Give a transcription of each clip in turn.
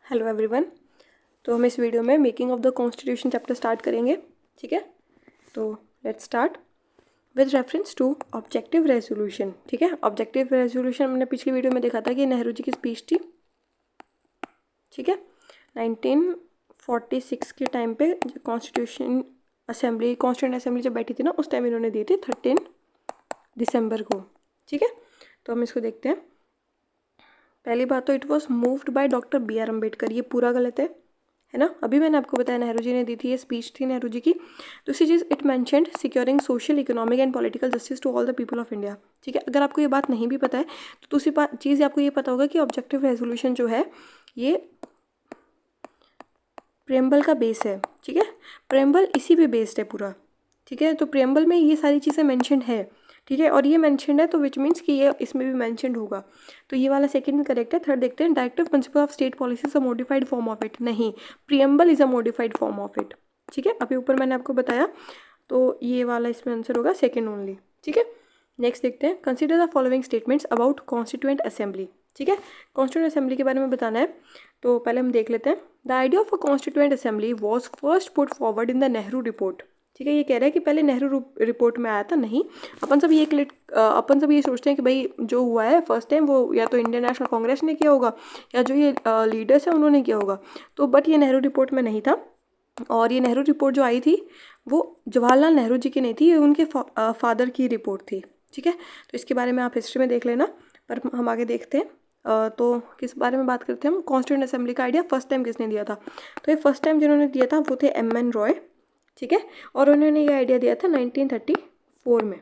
Hello everyone. तो हम इस वीडियो में making of the constitution chapter start करेंगे। ठीक है, तो let's start with reference to objective resolution. ठीक है, ऑब्जेक्टिव रेजोल्यूशन हमने पिछली वीडियो में देखा था कि नेहरू जी की स्पीच थी। ठीक है, 1946 के टाइम पे कॉन्स्टिट्यूशन असेंबली कॉन्स्टिट्यूंट असेंबली जब बैठी थी ना, उस टाइम इन्होंने दी थी 13 दिसंबर को। ठीक है, तो हम इसको देखते हैं। पहली बात तो it was moved by doctor B R Ambedkar, ये पूरा गलत है ना। अभी मैंने आपको बताया नेहरू जी ने दी थी, ये स्पीच थी नेहरू जी की। दूसरी चीज़, it mentioned securing social economic and political justice to all the people of India. ठीक है, अगर आपको ये बात नहीं भी पता है तो दूसरी चीज़ आपको ये पता होगा कि ऑब्जेक्टिव रेजोल्यूशन जो है ये प्रेम्बल का बेस है। ठीक है, प्रेम्बल इसी पे बेस्ड है पूरा। ठीक है, तो प्रेम्बल में ये सारी चीज़ें मेंशन्ड है। ठीक है, और ये मेंशन्ड है तो विच मीन्स कि ये इसमें भी मेंशन्ड होगा। तो ये वाला सेकंड करेक्ट है। थर्ड देखते हैं, directive principle of state policy is a modified form of it. नहीं, preamble is a modified form of it. ठीक है, अभी ऊपर मैंने आपको बताया, तो ये वाला इसमें आंसर होगा सेकेंड ओनली। ठीक है, नेक्स्ट देखते हैं, consider the following statements about constituent assembly. ठीक है, कॉन्स्टिट्यूएंट असेंबली के बारे में बताना है, तो पहले हम देख लेते हैं। The idea of a constituent assembly was first put forward in the Nehru report. ठीक है, ये कह रहा है कि पहले नेहरू रिपोर्ट में आया था। नहीं, अपन सब ये सोचते हैं कि भाई जो हुआ है फर्स्ट टाइम वो या तो इंडियन नेशनल कांग्रेस ने किया होगा या जो ये लीडर्स हैं उन्होंने किया होगा। तो बट ये नेहरू रिपोर्ट में नहीं था, और ये नेहरू रिपोर्ट जो आई थी वो जवाहरलाल नेहरू जी की नहीं थी, ये उनके फादर की रिपोर्ट थी। ठीक है, तो इसके बारे में आप हिस्ट्री में देख लेना। पर हम आगे देखते हैं। तो किस बारे में बात करते हैं हम, कॉन्स्टिट्यूएंट असेंबली का आइडिया फर्स्ट टाइम किसने दिया था। तो ये फर्स्ट टाइम जिन्होंने दिया था वो थे एम.एन. रॉय। ठीक है, और उन्होंने ये आइडिया दिया था 1934 में।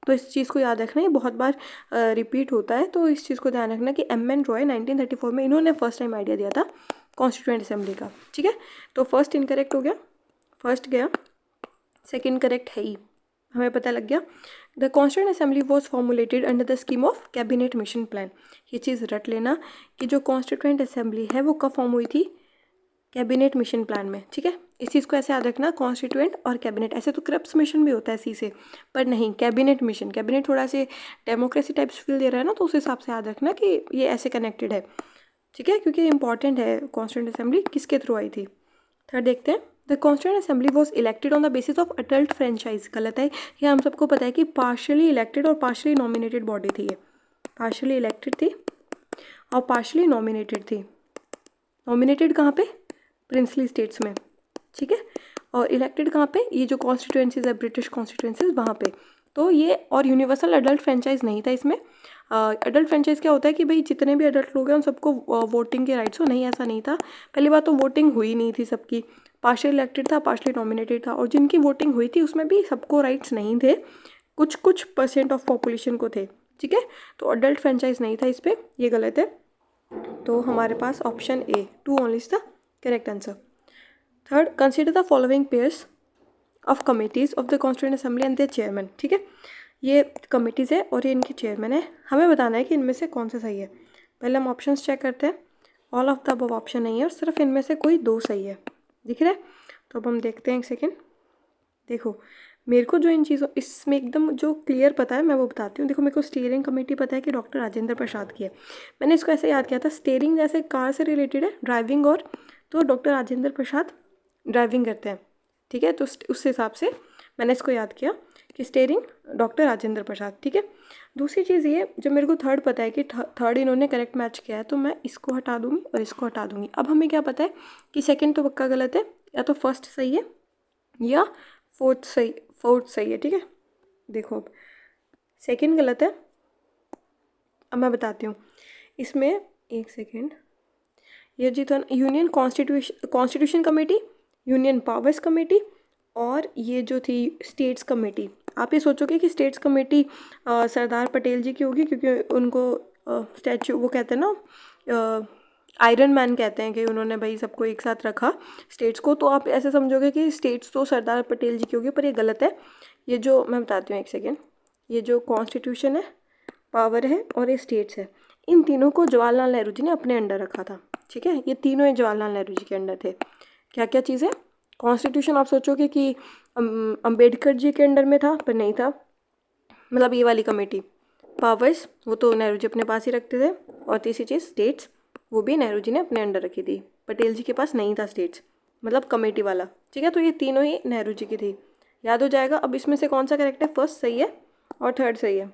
तो इस चीज़ को याद रखना, ये बहुत बार रिपीट होता है, तो इस चीज़ को ध्यान रखना कि एम.एन. रॉय 1934 में इन्होंने फर्स्ट टाइम आइडिया दिया था कॉन्स्टिट्यूएंट असेंबली का। ठीक है, तो फर्स्ट इनकरेक्ट हो गया, फर्स्ट गया, सेकंड करेक्ट है ही, हमें पता लग गया। The constituent assembly was formulated under the scheme of cabinet mission plan. ये चीज़ रट लेना कि जो कॉन्स्टिट्यूएंट असेंबली है वो कब फॉर्म हुई थी, कैबिनेट मिशन प्लान में। ठीक है, इस चीज़ को ऐसे याद रखना, कॉन्स्टिट्यूएंट और कैबिनेट। ऐसे तो क्रिप्स मिशन भी होता है सी से, पर नहीं, कैबिनेट मिशन। कैबिनेट थोड़ा से डेमोक्रेसी टाइप्स फील दे रहा है ना, तो उस हिसाब से याद रखना कि ये ऐसे कनेक्टेड है। ठीक है, क्योंकि इंपॉर्टेंट है कॉन्स्टिट्यूएंट असेंबली किसके थ्रू आई थी। थर्ड देखते हैं, the constituent assembly was elected on the basis of adult franchise. गलत है, ये हम सबको पता है कि पार्शियली इलेक्टेड और पार्शियली नॉमिनेटेड बॉडी थी। ये पार्शियली इलेक्टेड थी और पार्शियली नॉमिनेटेड थी। नॉमिनेटेड कहाँ पे, प्रिंसली स्टेट्स में। ठीक है, और इलेक्टेड कहाँ पे, ये जो कॉन्स्टिट्यूएंसीज है ब्रिटिश कॉन्स्टिट्यूएंसीज वहाँ पे। तो ये, और यूनिवर्सल अडल्ट फ्रेंचाइज नहीं था इसमें। अडल्ट फ्रेंचाइज क्या होता है कि भाई जितने भी अडल्ट लोग हैं उन सबको वोटिंग के राइट्स हो, नहीं ऐसा नहीं था। पहली बात तो वोटिंग हुई नहीं थी सबकी, पार्शियल इलेक्टेड था, पार्शियली नॉमिनेटेड था, और जिनकी वोटिंग हुई थी उसमें भी सबको राइट्स नहीं थे, कुछ कुछ % ऑफ पॉपुलेशन को थे। ठीक है, तो अडल्ट फ्रेंचाइज नहीं था इस पर, ये गलत है। तो हमारे पास option A 2 only is the correct answer. Third, consider the following pairs of committees of the constituent assembly and their chairman. ठीक है, ये कमिटीज़ है और ये इनके चेयरमैन है, हमें बताना है कि इनमें से कौन सा सही है। पहले हम ऑप्शंस चेक करते हैं। All of the above option नहीं है और सिर्फ इनमें से कोई 2 सही है, दिख रहा है। तो अब हम देखते हैं, एक सेकेंड। देखो, मेरे को जो इन चीज़ों इसमें एकदम जो क्लियर पता है मैं वो बताती हूँ। देखो, मेरे को स्टीयरिंग कमेटी पता है कि डॉक्टर राजेंद्र प्रसाद की है। मैंने इसको ऐसे याद किया था, स्टीयरिंग जैसे कार से रिलेटेड है, ड्राइविंग, और तो डॉक्टर राजेंद्र प्रसाद ड्राइविंग करते हैं। ठीक है, तो उस हिसाब से मैंने इसको याद किया कि स्टीयरिंग डॉक्टर राजेंद्र प्रसाद। ठीक है, दूसरी चीज़ ये, जो मेरे को थर्ड पता है कि थर्ड इन्होंने करेक्ट मैच किया है, तो मैं इसको हटा दूंगी और इसको हटा दूंगी। अब हमें क्या पता है कि सेकेंड तो पक्का गलत है, या तो फर्स्ट सही है या फोर्थ सही है। ठीक है, देखो अब सेकेंड गलत है। अब मैं बताती हूँ इसमें, एक सेकेंड। ये जी तो union constitution committee, union powers committee, और ये जो थी स्टेट्स कमेटी। आप ये सोचोगे कि स्टेट्स कमेटी सरदार पटेल जी की होगी, क्योंकि उनको स्टैचू वो कहते हैं ना, आयरन मैन कहते हैं कि उन्होंने भाई सबको एक साथ रखा स्टेट्स को। तो आप ऐसे समझोगे कि स्टेट्स तो सरदार पटेल जी की होगी, पर ये गलत है। ये जो मैं बताती हूँ, एक सेकेंड। ये जो कॉन्स्टिट्यूशन है, पावर है और ये स्टेट्स है, इन तीनों को जवाहरलाल नेहरू जी ने अपने अंडर रखा था। ठीक है, ये तीनों ही जवाहरलाल नेहरू जी के अंडर थे। क्या क्या चीज़ें, कॉन्स्टिट्यूशन आप सोचोगे कि अम्बेडकर जी के अंडर में था, पर नहीं था। मतलब ये वाली कमेटी, पावर्स, वो तो नेहरू जी अपने पास ही रखते थे। और तीसरी चीज़ स्टेट्स, वो भी नेहरू जी ने अपने अंडर रखी थी। पटेल जी के पास नहीं था स्टेट्स, मतलब कमेटी वाला, ठीक है। तो ये तीनों ही नेहरू जी की थी, याद हो जाएगा। अब इसमें से कौन सा करेक्ट है? फर्स्ट सही है और थर्ड सही है,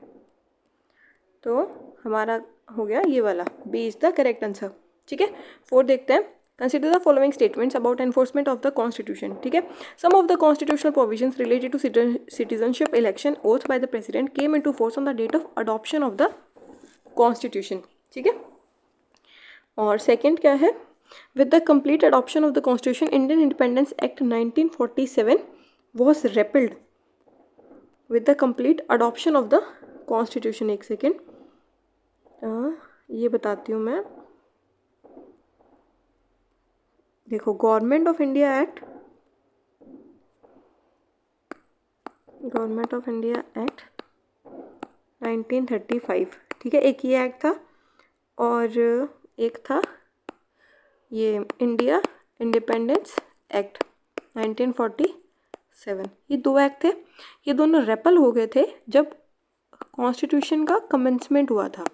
तो हमारा हो गया ये वाला, B is the correct answer, ठीक है। 4 देखते हैं। Consider the following statements about enforcement of the constitution, ठीक है। Some of the constitutional provisions related to citizenship election oath by the president came into force on the date of adoption of the constitution, ठीक है। और second क्या है? With the complete adoption of the constitution Indian independence act 1947 was repealed. With the complete adoption of the constitution, एक second ये बताती हूँ मैं। देखो, गवर्नमेंट ऑफ इंडिया एक्ट 1935, ठीक है। एक ये एक्ट था और एक था ये इंडिया इंडिपेंडेंस एक्ट 1947। ये 2 एक्ट थे, ये दोनों रेपल हो गए थे जब कॉन्स्टिट्यूशन का कमेंसमेंट हुआ था,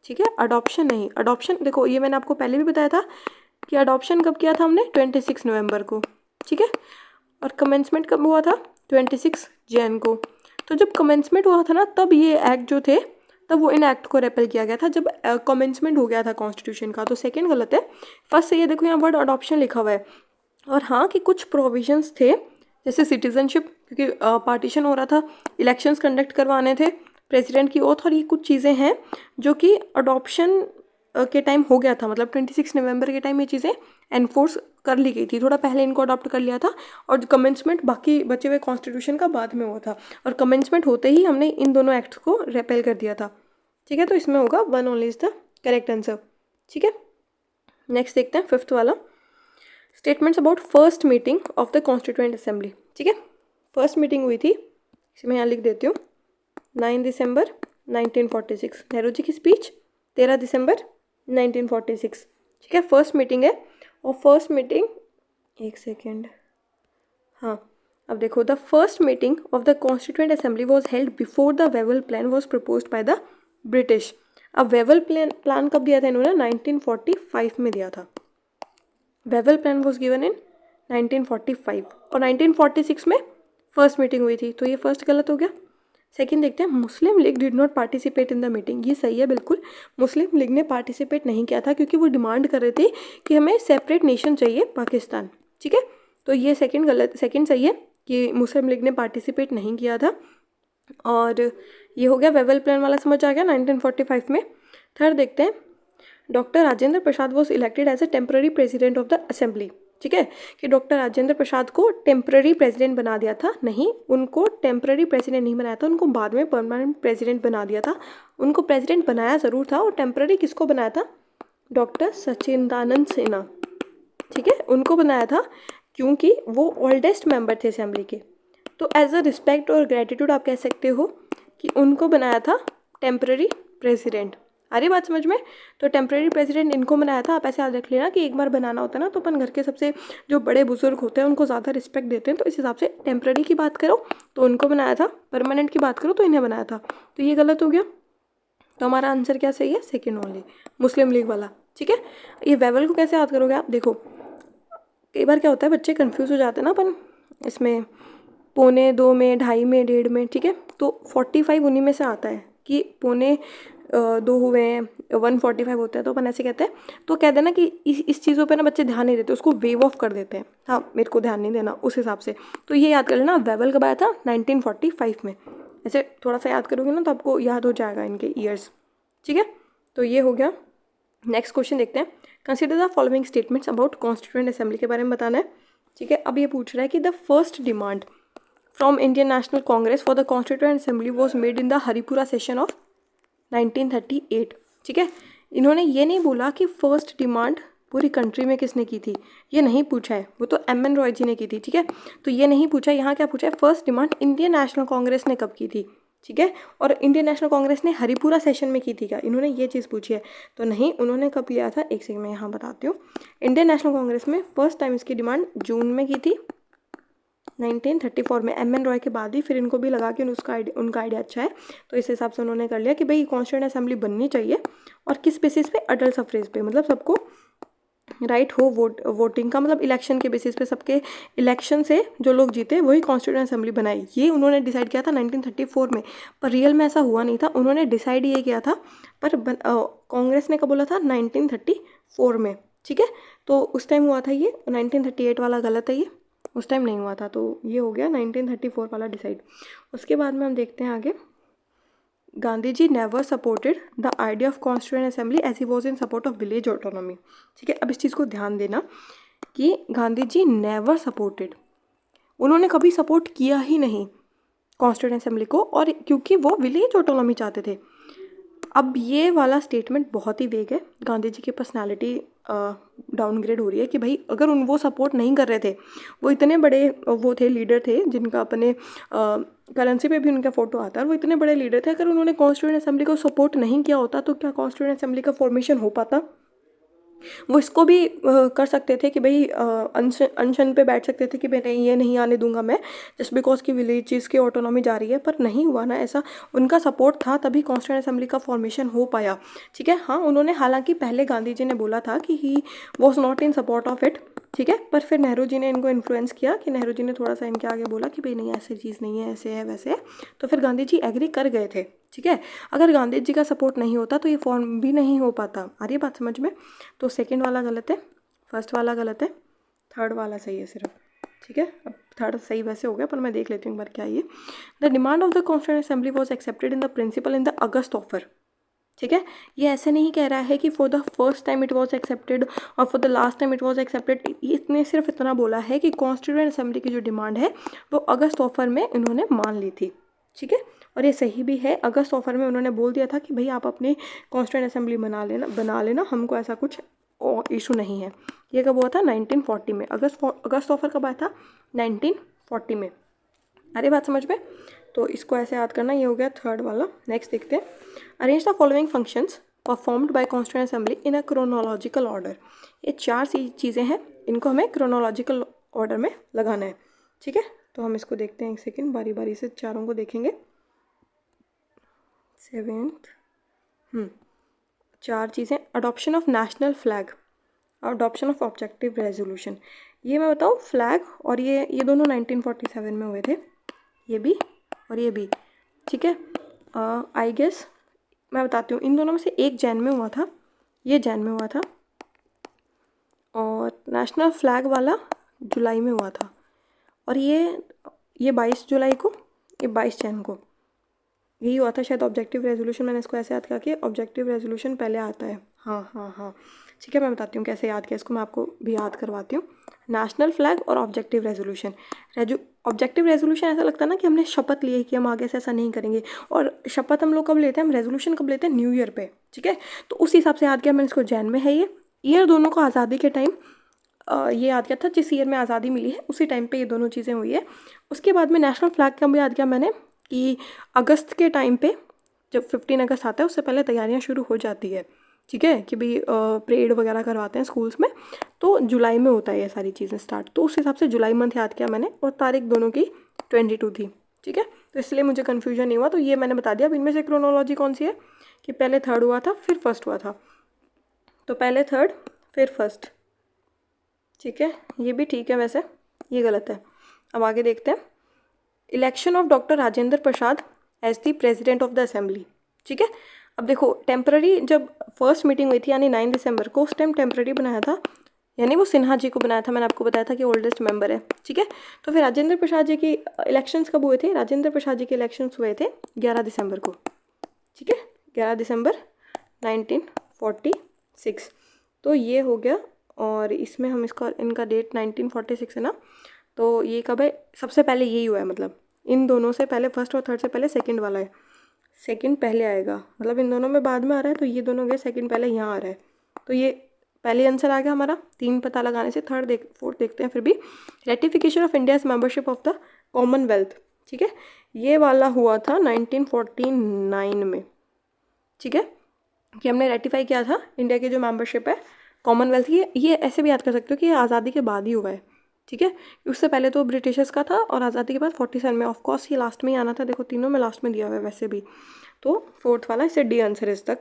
ठीक है। अडॉप्शन नहीं, अडॉप्शन देखो ये मैंने आपको पहले भी बताया था कि अडॉप्शन कब किया था हमने? 26 नवंबर को, ठीक है। और कमेंसमेंट कब हुआ था? 26 जैन को। तो जब कमेंसमेंट हुआ था ना, तब ये एक्ट जो थे, तब वो इन एक्ट को रेपेल किया गया था जब कमेंसमेंट हो गया था कॉन्स्टिट्यूशन का। तो सेकंड गलत है, फर्स्ट से ये देखो यहाँ वर्ड अडॉप्शन लिखा हुआ है। और हाँ कि कुछ प्रोविजंस थे जैसे सिटीजनशिप, क्योंकि पार्टीशन हो रहा था, इलेक्शंस कंडक्ट करवाने थे, प्रेसिडेंट की ओथ, और ये कुछ चीज़ें हैं जो कि अडॉप्शन के टाइम हो गया था, मतलब 26 नवंबर के टाइम ये चीज़ें एनफोर्स कर ली गई थी। थोड़ा पहले इनको अडॉप्ट कर लिया था और कमेंसमेंट बाकी बचे हुए कॉन्स्टिट्यूशन का बाद में हुआ था, और कमेंसमेंट होते ही हमने इन दोनों एक्ट्स को रेपेल कर दिया था, ठीक है। तो इसमें होगा 1 only is the correct answer, ठीक है। नेक्स्ट देखते हैं 5th वाला, statements about first meeting of the constituent assembly, ठीक है। फर्स्ट मीटिंग हुई थी, इसे मैं यहाँ लिख देती हूँ, 9 दिसंबर 1946। नेहरू जी की स्पीच 13 दिसंबर 1946, ठीक है। फर्स्ट मीटिंग है, और फर्स्ट मीटिंग, एक सेकेंड, हाँ अब देखो, the first meeting of the constituent assembly was held before the Wavell plan was proposed by the British. अब वेवल प्लान कब दिया था इन्होंने? 1945 में दिया था। Wavell plan was given in 1945 और 1946 में फर्स्ट मीटिंग हुई थी, तो ये फर्स्ट गलत हो गया। सेकंड देखते हैं, Muslim League did not participate in the meeting. ये सही है बिल्कुल, मुस्लिम लीग ने पार्टिसिपेट नहीं किया था क्योंकि वो डिमांड कर रहे थे कि हमें सेपरेट नेशन चाहिए पाकिस्तान, ठीक है। तो ये सेकंड गलत, सेकंड सही है कि मुस्लिम लीग ने पार्टिसिपेट नहीं किया था, और ये हो गया वेवल प्लान वाला, समझ आ गया 1945 में। थर्ड देखते हैं, doctor Rajendra Prasad was elected as a temporary president of the assembly, ठीक है। कि डॉक्टर राजेंद्र प्रसाद को टेम्पररी प्रेसिडेंट बना दिया था, नहीं, उनको टेम्पररी प्रेसिडेंट नहीं बनाया था, उनको बाद में परमानेंट प्रेसिडेंट बना दिया था। उनको प्रेसिडेंट बनाया ज़रूर था, और टेम्पररी किसको बनाया था? डॉक्टर सच्चिदानंद सिन्हा, ठीक है, उनको बनाया था क्योंकि वो ओल्डेस्ट मेंबर थे असेंबली के। तो एज अ रिस्पेक्ट और ग्रेटिट्यूड आप कह सकते हो कि उनको बनाया था टेम्पररी प्रेसिडेंट। आ रही बात समझ में? तो टेम्पररी प्रेसिडेंट इनको बनाया था। आप ऐसे याद रख लेना कि एक बार बनाना होता है ना, तो अपन घर के सबसे जो बड़े बुजुर्ग होते हैं उनको ज़्यादा रिस्पेक्ट देते हैं, तो इस हिसाब से टेम्पररी की बात करो तो उनको बनाया था, परमानेंट की बात करो तो इन्हें बनाया था। तो ये गलत हो गया, तो हमारा आंसर क्या सही है? सेकेंड ओनली, मुस्लिम लीग वाला, ठीक है। ये वेवल को कैसे याद करोगे आप? देखो, कई बार क्या होता है, बच्चे कन्फ्यूज़ हो जाते हैं ना अपन इसमें, 1:45 में, 2:30 में, 1:30 में, ठीक है। तो 45 उन्हीं में से आता है कि 1:45 हुए हैं, 1:45 होता है, तो अपन ऐसे कहते हैं। तो कह देना कि इस चीज़ों पे ना बच्चे ध्यान नहीं देते, उसको वेव ऑफ कर देते हैं, हाँ मेरे को ध्यान नहीं देना, उस हिसाब से। तो ये याद कर लेना, वेवल कब आया था? 1945 में। ऐसे थोड़ा सा याद करोगे ना तो आपको याद हो जाएगा इनके ईयर्स, ठीक है। तो ये हो गया। नेक्स्ट क्वेश्चन देखते हैं, consider the following statements about constituent assembly के बारे में बताना है, ठीक है। अब ये पूछ रहा है कि the first demand from Indian National Congress for the constituent assembly was made in the Haripura session of 1938, ठीक है। इन्होंने ये नहीं बोला कि फर्स्ट डिमांड पूरी कंट्री में किसने की थी, ये नहीं पूछा है, वो तो MN रॉय जी ने की थी, ठीक है। तो ये नहीं पूछा, यहाँ क्या पूछा है? First demand Indian National Congress ने कब की थी, ठीक है। और इंडियन नेशनल कांग्रेस ने हरिपुरा सेशन में की थी क्या? इन्होंने ये चीज़ पूछी है, तो नहीं, उन्होंने कब किया था? एक सेकंड मैं यहाँ बताती हूँ। इंडियन नेशनल कांग्रेस में फर्स्ट टाइम इसकी डिमांड जून में की थी 1934 में एम एन रॉय के बाद ही फिर इनको भी लगा कि उनका आइडिया अच्छा है, तो इस हिसाब से उन्होंने कर लिया कि भाई कॉन्स्टिट्यूएंट असेंबली बननी चाहिए। और किस बेसिस पे? अडल्ट सफरेज पे, मतलब सबको राइट हो वोटिंग का, मतलब इलेक्शन के बेसिस पे, सबके इलेक्शन से जो लोग जीते वही कॉन्स्टिट्यूएंट असेंबली बनाई। ये उन्होंने डिसाइड किया था 1934 में, पर रियल में ऐसा हुआ नहीं था। उन्होंने डिसाइड ये किया था, पर कांग्रेस ने कब बोला था? 1934 में, ठीक है। तो उस टाइम हुआ था ये, 1938 वाला गलत है, ये उस टाइम नहीं हुआ था। तो ये हो गया 1934 वाला डिसाइड। उसके बाद में हम देखते हैं आगे। Gandhi ji never supported the idea of constituent assembly as he was in support of village autonomy, ठीक है। अब इस चीज़ को ध्यान देना कि गांधी जी नेवर सपोर्टेड, उन्होंने कभी सपोर्ट किया ही नहीं कॉन्स्टिट्यूएंट असेंबली को, और क्योंकि वो विलेज ऑटोनॉमी चाहते थे। अब ये वाला स्टेटमेंट बहुत ही वेग है, गांधी जी की पर्सनालिटी डाउनग्रेड हो रही है कि भाई अगर वो सपोर्ट नहीं कर रहे थे, वो इतने बड़े वो थे, लीडर थे, जिनका अपने करेंसी पे भी उनका फोटो आता है, वो इतने बड़े लीडर थे, अगर उन्होंने कॉन्स्टिट्यूएंट असेंबली को सपोर्ट नहीं किया होता तो क्या कॉन्स्टिट्यूएंट असेंबली का फॉर्मेशन हो पाता? वो इसको भी कर सकते थे कि भाई अनशन पे बैठ सकते थे कि भाई नहीं, ये नहीं आने दूंगा मैं, जस्ट बिकॉज की विलेजेस की ऑटोनॉमी जा रही है, पर नहीं हुआ ना ऐसा। उनका सपोर्ट था तभी कॉन्स्टिट्यूएंट असेंबली का फॉर्मेशन हो पाया, ठीक है। हाँ, उन्होंने हालांकि पहले गांधी जी ने बोला था कि he was not in support of it, ठीक है, पर फिर नेहरू जी ने इनको इन्फ्लुएंस किया कि नेहरू जी ने थोड़ा सा इनके आगे बोला कि भाई नहीं, ऐसी चीज़ नहीं है, ऐसे है वैसे है, तो फिर गांधी जी एग्री कर गए थे, ठीक है। अगर गांधी जी का सपोर्ट नहीं होता तो ये फॉर्म भी नहीं हो पाता। आ रही है बात समझ में? तो सेकंड वाला गलत है, फर्स्ट वाला गलत है, थर्ड वाला सही है सिर्फ, ठीक है। अब थर्ड सही वैसे हो गया, पर मैं देख लेती हूँ एक बार क्या ये। The demand of the constituent assembly was accepted in the principle in the August offer, ठीक है। ये ऐसे नहीं कह रहा है कि for the first time it was accepted और for the last time it was accepted. इसने सिर्फ इतना बोला है कि कॉन्स्टिट्यूएंट असेंबली की जो डिमांड है वो अगस्त ऑफर में इन्होंने मान ली थी, ठीक है। और ये सही भी है, अगस्त ऑफर में उन्होंने बोल दिया था कि भाई आप अपनी कॉन्स्टिट्यूएंट असेंबली बना लेना, हमको ऐसा कुछ इशू नहीं है। ये कब हुआ था? 1940 में। अगस्त ऑफर कब आया था? 1940 में। अरे बात समझ में? तो इसको ऐसे याद करना। ये हो गया थर्ड वाला। नेक्स्ट देखते हैं। Arrange the following functions performed by constituent assembly in a chronological order. ये चार चीज़ें हैं, इनको हमें क्रोनोलॉजिकल ऑर्डर में लगाना है, ठीक है। तो हम इसको देखते हैं, एक सेकेंड, बारी बारी से चारों को देखेंगे। सेवेंथ, चार चीज़ें। Adoption of national flag, adoption of objective resolution. ये मैं बताऊँ, फ्लैग और ये दोनों 1947 में हुए थे, ये भी और ये भी, ठीक है। आई गेस मैं बताती हूँ, इन दोनों में से एक जैन में हुआ था, ये जैन में हुआ था, और नेशनल फ्लैग वाला जुलाई में हुआ था, और ये 22 जुलाई को, ये 22 जैन को, यही हुआ था शायद ऑब्जेक्टिव रेजोल्यूशन। मैंने इसको ऐसे याद किया कि ऑब्जेक्टिव रेजोल्यूशन पहले आता है। हाँ, ठीक है, मैं बताती हूँ कैसे याद किया इसको, मैं आपको भी याद करवाती हूँ। नेशनल फ्लैग और ऑब्जेक्टिव रेजोल्यूशन। ऑब्जेक्टिव रेजोल्यूशन ऐसा लगता है ना कि हमने शपथ ली है कि हम आगे से ऐसा नहीं करेंगे, और शपथ हम लोग कब लेते हैं? हम रेजोल्यूशन कब लेते हैं? न्यू ईयर पे, ठीक है। तो उस हिसाब से याद किया मैंने इसको, जैन में है ये ईयर, दोनों को आज़ादी के टाइम ये याद किया था, जिस ईयर में आज़ादी मिली है उसी टाइम पे ये दोनों चीज़ें हुई है। उसके बाद में नेशनल फ्लैग का भी याद किया मैंने कि अगस्त के टाइम पे, जब 15 अगस्त आता है उससे पहले तैयारियां शुरू हो जाती है, ठीक है, कि भाई परेड वगैरह करवाते हैं स्कूल्स में, तो जुलाई में होता है ये सारी चीज़ें स्टार्ट। तो उस हिसाब से जुलाई मंथ याद किया मैंने, और तारीख दोनों की 22 थी, ठीक है। तो इसलिए मुझे कन्फ्यूजन नहीं हुआ, तो ये मैंने बता दिया। अब इनमें से क्रोनोलॉजी कौन सी है कि पहले थर्ड हुआ था फिर फर्स्ट हुआ था, तो पहले थर्ड फिर फर्स्ट, ठीक है। ये भी ठीक है, वैसे ये गलत है। अब आगे देखते हैं। Election of doctor Rajendra Prasad as the president of the assembly, ठीक है। अब देखो, टेम्पररी जब फर्स्ट मीटिंग हुई थी यानी 9 दिसंबर को, उस टाइम टेम्पररी बनाया था, यानी वो सिन्हा जी को बनाया था, मैंने आपको बताया था कि ओल्डेस्ट मेंबर है, ठीक है। तो फिर राजेंद्र प्रसाद जी की इलेक्शंस कब हुए थे? राजेंद्र प्रसाद जी के इलेक्शंस हुए थे 11 दिसंबर को, ठीक है, 11 दिसंबर 1946। तो ये हो गया, और इसमें हम इनका डेट 1946 है ना, तो ये कब है? सबसे पहले यही हुआ है, मतलब इन दोनों से पहले, फर्स्ट और थर्ड से पहले सेकंड वाला है, सेकंड पहले आएगा, मतलब इन दोनों में बाद में आ रहा है, तो ये दोनों गए सेकंड पहले, यहाँ आ रहा है, तो ये पहले आंसर आ गया हमारा। 3 पता लगाने से फोर्थ देखते हैं फिर भी। Ratification of India's membership of the Commonwealth, ठीक है, ये वाला हुआ था 1949 में, ठीक है, कि हमने रेटिफाई किया था इंडिया की जो मेंबरशिप है कॉमनवेल्थ की। ये ऐसे भी याद कर सकते हो कि ये आज़ादी के बाद ही हुआ है, ठीक है। उससे पहले तो ब्रिटिशर्स का था और आज़ादी के बाद 47 में। ऑफकोर्स ये लास्ट में ही आना था, देखो तीनों में लास्ट में दिया हुआ है वैसे भी, तो फोर्थ वाला इससे डी आंसर इज तक,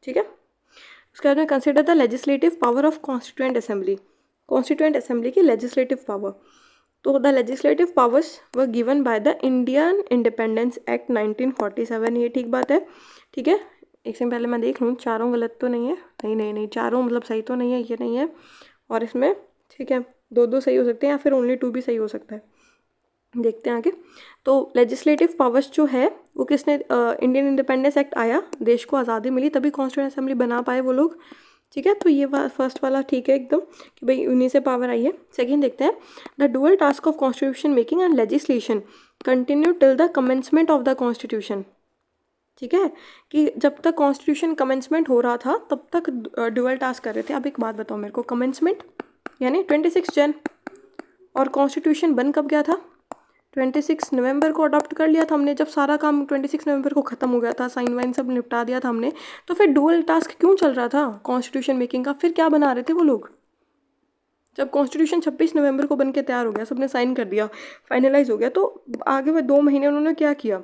ठीक है। उसके बाद में consider the legislative power of constituent assembly. Constituent assembly की लेजिस्लेटिव पावर, तो the legislative powers were given by the Indian independence act 1947, ये ठीक बात है, ठीक है। एक सेकंड पहले मैं देख लूँ चारों गलत तो नहीं है, नहीं चारों मतलब सही तो नहीं है, ये नहीं है और इसमें, ठीक है, दो सही हो सकते हैं या फिर ओनली 2 भी सही हो सकता है, देखते हैं आगे। तो लेजिस्लेटिव पावर्स जो है वो किसने, इंडियन इंडिपेंडेंस एक्ट आया, देश को आज़ादी मिली, तभी कॉन्स्टिट्यूएंट असेंबली बना पाए वो लोग, ठीक है। तो ये फर्स्ट वाला ठीक है एकदम कि भाई उन्हीं से पावर आई है। सेकंड देखते हैं, the dual task of constitution making and legislation continue till the commencement of the constitution, ठीक है, कि जब तक कॉन्स्टिट्यूशन कमेंसमेंट हो रहा था तब तक डुअल टास्क कर रहे थे। अब एक बात बताओ मेरे को, कमेंसमेंट यानी 26 जन, और कॉन्स्टिट्यूशन बन कब गया था, 26 नवंबर को अडॉप्ट कर लिया था हमने, जब सारा काम 26 नवंबर को ख़त्म हो गया था, साइन वाइन सब निपटा दिया था हमने, तो फिर डुअल टास्क क्यों चल रहा था कॉन्स्टिट्यूशन मेकिंग का, फिर क्या बना रहे थे वो लोग। जब कॉन्स्टिट्यूशन 26 नवंबर को बन के तैयार हो गया, सबने साइन कर दिया, फाइनलाइज हो गया, तो आगे में 2 महीने उन्होंने क्या किया,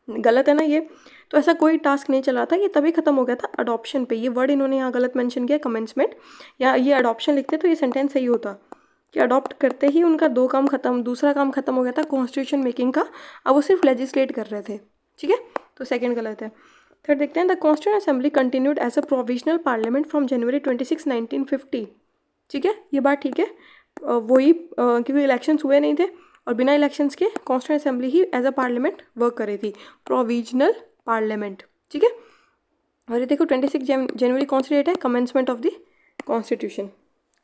गलत है ना ये। तो ऐसा कोई टास्क नहीं चला था, ये तभी खत्म हो गया था अडॉप्शन पे। ये वर्ड इन्होंने यहाँ गलत मेंशन किया कमेंसमेंट, या ये अडॉप्शन लिखते तो ये सेंटेंस सही होता कि अडॉप्ट करते ही उनका 2 काम खत्म, दूसरा काम खत्म हो गया था कॉन्स्टिट्यूशन मेकिंग का, अब वो सिर्फ लेजिस्लेट कर रहे थे, ठीक है। तो सेकंड गलत है। थर्ड देखते हैं, the constituent assembly continued as a provisional parliament from January 26, 1950, ठीक है, ये बात ठीक है। वही क्योंकि इलेक्शंस हुए नहीं थे और बिना इलेक्शंस के कॉन्स्टिट्यूएंट असेंबली ही एज अ पार्लियामेंट वर्क कर रही थी, प्रोविजनल पार्लियामेंट, ठीक है। और ये देखो 26 जनवरी कौन सी डेट है, कमेंसमेंट ऑफ द कॉन्स्टिट्यूशन।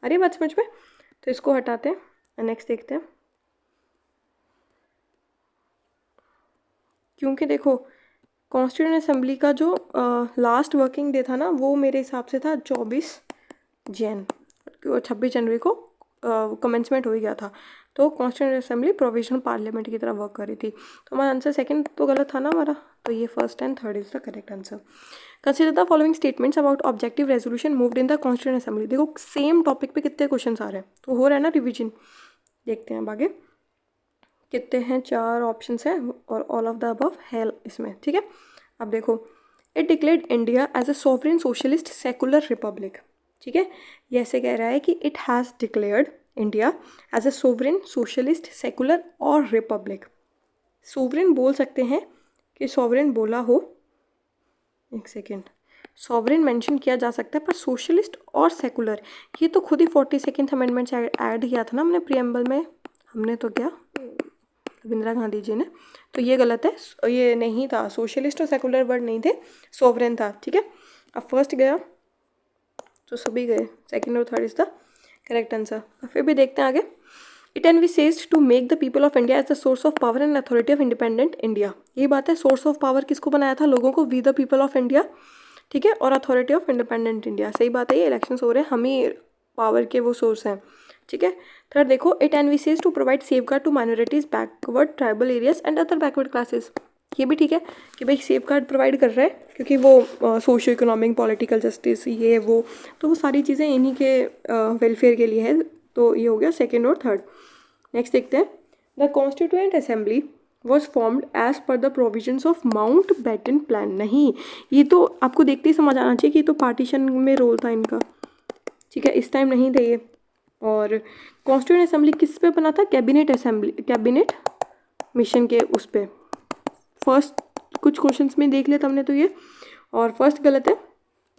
अरे बात समझ में, तो इसको हटाते हैं, नेक्स्ट देखते हैं। क्योंकि देखो कॉन्स्टिट्यूएंट असेंबली का जो लास्ट वर्किंग डे था ना, वो मेरे हिसाब से था 24 जन, 26 जनवरी को कमेंसमेंट हो ही गया था, तो कॉन्स्टिट्यूएंट असेंबली प्रोविजनल पार्लियामेंट की तरह वर्क कर रही थी। तो हमारा आंसर सेकंड तो गलत था ना हमारा, तो ये first and third is the correct answer. Consider the following statements about objective resolution moved in the constituent assembly. देखो सेम टॉपिक पे कितने क्वेश्चन आ रहे हैं, तो हो रहा है ना रिविजन। देखते हैं अब आगे कितने हैं, 4 ऑप्शन हैं और ऑल ऑफ द अबव है इसमें, ठीक है। अब देखो, it declared India as a sovereign socialist secular republic, ठीक है। ये ऐसे कह रहा है कि it has declared India as a sovereign socialist secular और रिपब्लिक। सोवरेन बोल सकते हैं कि सोवरेन बोला हो, एक सेकेंड, सॉवरेन मेंशन किया जा सकता है, पर सोशलिस्ट और सेकुलर ये तो खुद ही 42nd अमेंडमेंट से ऐड किया था ना हमने प्रियम्बल में, हमने तो क्या, इंदिरा गांधी जी ने, तो ये गलत है, ये नहीं था, सोशलिस्ट और सेकुलर वर्ड नहीं थे, सोवरेन था, ठीक है। अब फर्स्ट गया तो सभी गए, सेकंड और third is the correct answer. फिर भी देखते हैं आगे, it envisages to make the people of India as the source of power and authority of independent India. यही बात है, सोर्स ऑफ पावर किसको बनाया था, लोगों को, we the people of India, ठीक है, और अथॉरिटी ऑफ इंडिपेंडेंट इंडिया, सही बात है, ये इलेक्शंस हो रहे हैं, हम ही पावर के वो सोर्स हैं, ठीक है। थर्ड देखो, it envisages to provide safeguard to minorities, backward tribal areas and other backward classes. ये भी ठीक है कि भाई सेफ गार्ड प्रोवाइड कर रहा है, क्योंकि वो सोशो इकोनॉमिक पॉलिटिकल जस्टिस ये वो, तो वो सारी चीज़ें इन्हीं के वेलफेयर के लिए है, तो ये हो गया सेकेंड और थर्ड। नेक्स्ट देखते हैं, the constituent assembly was formed as per the provisions of Mountbatten plan. नहीं, ये तो आपको देखते ही समझ आना चाहिए कि तो पार्टीशन में रोल था इनका, ठीक है, इस टाइम नहीं थे ये। और कॉन्स्टिट्यूएंट असेंबली किस पे बना था, कैबिनेट असेंबली, कैबिनेट मिशन के उस पे। फर्स्ट कुछ क्वेश्चंस में देख लिया हमने तो ये, और फर्स्ट गलत है।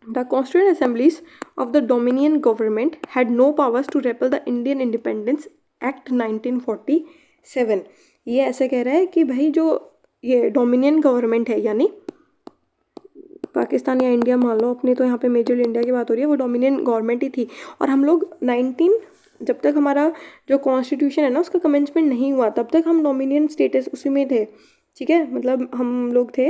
The constituent assemblies of the dominion government had no powers to repeal the Indian independence act 1947। ये ऐसे कह रहा है कि भाई जो ये डोमिनियन गवर्नमेंट है, यानी पाकिस्तान या इंडिया मान लो अपनी, तो यहाँ पे मेजरली इंडिया की बात हो रही है, वो डोमिनियन गवर्नमेंट ही थी, और हम लोग 19 जब तक हमारा जो कॉन्स्टिट्यूशन है ना उसका कमेंसमेंट नहीं हुआ तब तक हम डोमिनियन स्टेटस उसी में थे, ठीक है, मतलब हम लोग थे,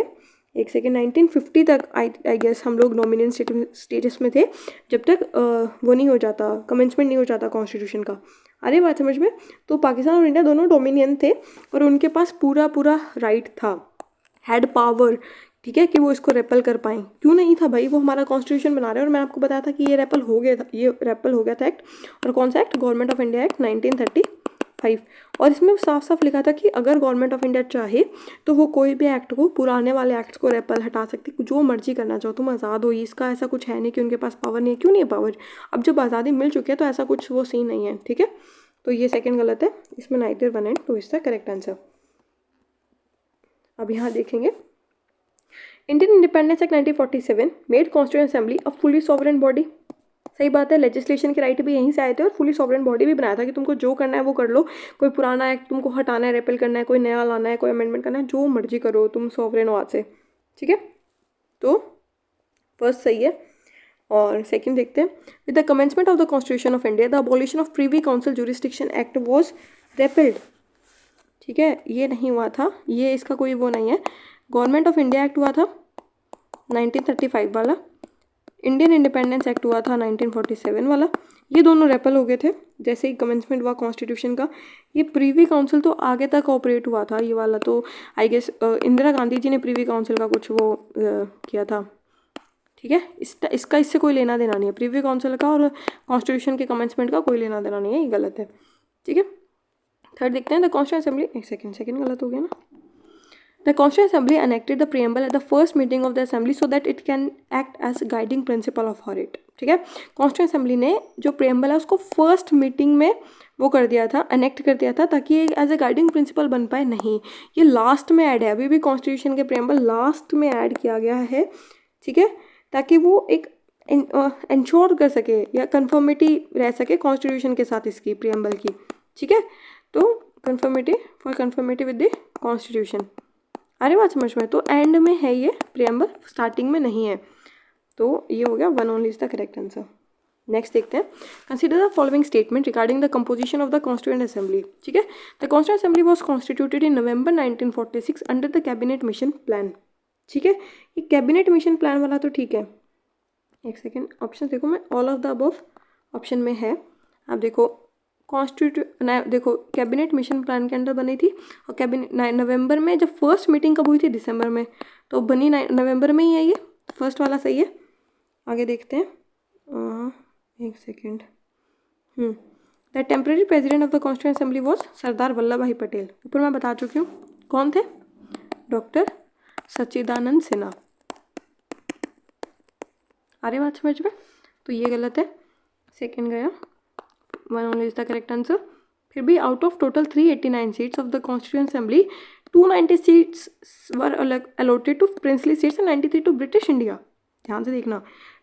एक सेकेंड, 1950 तक आई गेस हम लोग डोमिनियन स्टेटस में थे, जब तक वो नहीं हो जाता, कमेंसमेंट नहीं हो जाता कॉन्स्टिट्यूशन का। अरे बात समझ में, तो पाकिस्तान और इंडिया दोनों डोमिनियन थे और उनके पास पूरा राइट था, हैड पावर ठीक है, कि वो इसको रेपल कर पाएँ। क्यों नहीं था भाई, वो हमारा कॉन्स्टिट्यूशन बना रहे हैं और मैंने आपको बताया था कि ये रेपल हो गया था, ये रेपल हो गया था एक्ट। और कौन सा act? Government of India act 1935। और इसमें साफ साफ लिखा था कि अगर गवर्नमेंट ऑफ इंडिया चाहे तो वो कोई भी एक्ट को, पुराने वाले एक्ट्स को रेपल हटा सकती, जो मर्जी करना चाहो, तुम आज़ाद हो। इसका ऐसा कुछ है नहीं कि उनके पास पावर नहीं है। क्यों नहीं है पावर? अब जब आज़ादी मिल चुकी है तो ऐसा कुछ वो सीन नहीं है। ठीक है, तो ये सेकंड गलत है, इसमें neither 1 and 2 is the correct answer. अब यहाँ देखेंगे, Indian independence act 1947 made constituent assembly a fully sovereign body. सही बात है, लेजिस्लेशन के राइट भी यहीं से आए थे और फुली सॉवरेन बॉडी भी बनाया था कि तुमको जो करना है वो कर लो। कोई पुराना एक्ट तुमको हटाना है, रेपेल करना है, कोई नया लाना है, कोई अमेंडमेंट करना है, जो मर्जी करो, तुम सॉवरेन हो आज से। ठीक है, तो फर्स्ट सही है। और सेकंड देखते हैं, with the commencement of the constitution of India the abolition of privy council jurisdiction act was repealed. ठीक है, ये नहीं हुआ था, ये इसका कोई वो नहीं है। गवर्नमेंट ऑफ इंडिया एक्ट हुआ था 1935 वाला, इंडियन इंडिपेंडेंस एक्ट हुआ था 1947 वाला। ये दोनों रेपल हो गए थे जैसे ही कमेंसमेंट हुआ कॉन्स्टिट्यूशन का। ये प्रीवी काउंसिल तो आगे तक ऑपरेट हुआ था, ये वाला तो आई गेस इंदिरा गांधी जी ने प्रीवी काउंसिल का कुछ वो किया था। ठीक है, इसका इससे कोई लेना देना नहीं है, प्रीवी काउंसिल का और कॉन्स्टिट्यूशन के कमेंसमेंट का कोई लेना देना नहीं है, ये गलत है। ठीक है, थर्ड देखते हैं, द कॉन्स्टिट्यूएंट असेंबली, एक सेकंड गलत हो गया ना। The Constituent Assembly enacted the preamble at the first meeting of the Assembly so that it can act as guiding principle for it। ठीक है, कॉन्स्टिट्यूएंट असेंबली ने जो प्रियम्बल है उसको फर्स्ट मीटिंग में वो कर दिया था, अनेक्ट कर दिया था, ताकि ये एज ए गाइडिंग प्रिंसिपल बन पाए। नहीं, ये लास्ट में ऐड है, अभी भी कॉन्स्टिट्यूशन के प्रियम्बल लास्ट में ऐड किया गया है। ठीक है, ताकि वो एक इंश्योर कर सके या कन्फर्मिटी रह सके कॉन्स्टिट्यूशन के साथ इसकी प्रियम्बल की। ठीक है, तो कन्फर्मिटी विद द कॉन्स्टिट्यूशन। अरे बात समझ में, तो एंड में है ये प्रियम्बल, स्टार्टिंग में नहीं है। तो ये हो गया 1 only is the correct answer. Next देखते हैं, consider the following statement regarding the composition of the constituent assembly. ठीक है, the constituent assembly was constituted in November 1946 under the cabinet mission plan. ठीक है, ये कैबिनेट मिशन प्लान वाला तो ठीक है। एक सेकेंड, ऑप्शन देखो, मैं all of the above option में है। आप देखो देखो कैबिनेट मिशन प्लान के अंडर बनी थी और कैबिनेट नवंबर में, जब फर्स्ट मीटिंग कब हुई थी? दिसंबर में, तो बनी नवंबर में ही है। ये फर्स्ट वाला सही है। आगे देखते हैं, एक second. The temporary president of the constituent assembly was Sardar Vallabh bhai Patel. ऊपर मैं बता चुकी हूँ कौन थे, डॉक्टर सच्चिदानंद सिन्हा। अरे बात समझ में, तो ये गलत है, सेकेंड गया, 1 only is the correct answer। फिर भी out of total 389 seats of the constituent assembly 290 seats were allotted to princely states and 93 to British India. ध्यान से देखना,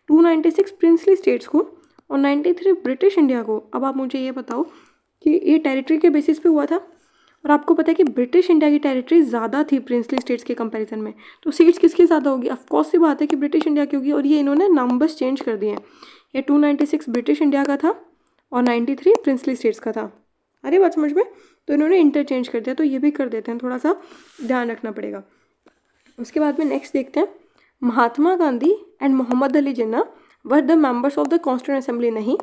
296 प्रिंसली स्टेट्स को और 93 ब्रिटिश इंडिया को। अब आप मुझे ये बताओ कि ये टेरिटरी के बेसिस पे हुआ था, और आपको पता है कि ब्रिटिश इंडिया की टेरिटरी ज़्यादा थी प्रिंसली स्टेट्स के कंपैरिजन में, तो सीट्स किसकी ज़्यादा होगी? ऑफकोर्स सी बात है कि ब्रिटिश इंडिया की होगी। और ये इन्होंने नंबर्स चेंज कर दिए हैं, ये 296 ब्रिटिश इंडिया का था और 93 प्रिंसली स्टेट्स का था। अरे बात समझ में, तो इन्होंने इंटरचेंज कर दिया, तो ये भी कर देते हैं, थोड़ा सा ध्यान रखना पड़ेगा। उसके बाद में नेक्स्ट देखते हैं, Mahatma Gandhi and Mohammad Ali Jinnah were the members of the constituent assembly. नहीं,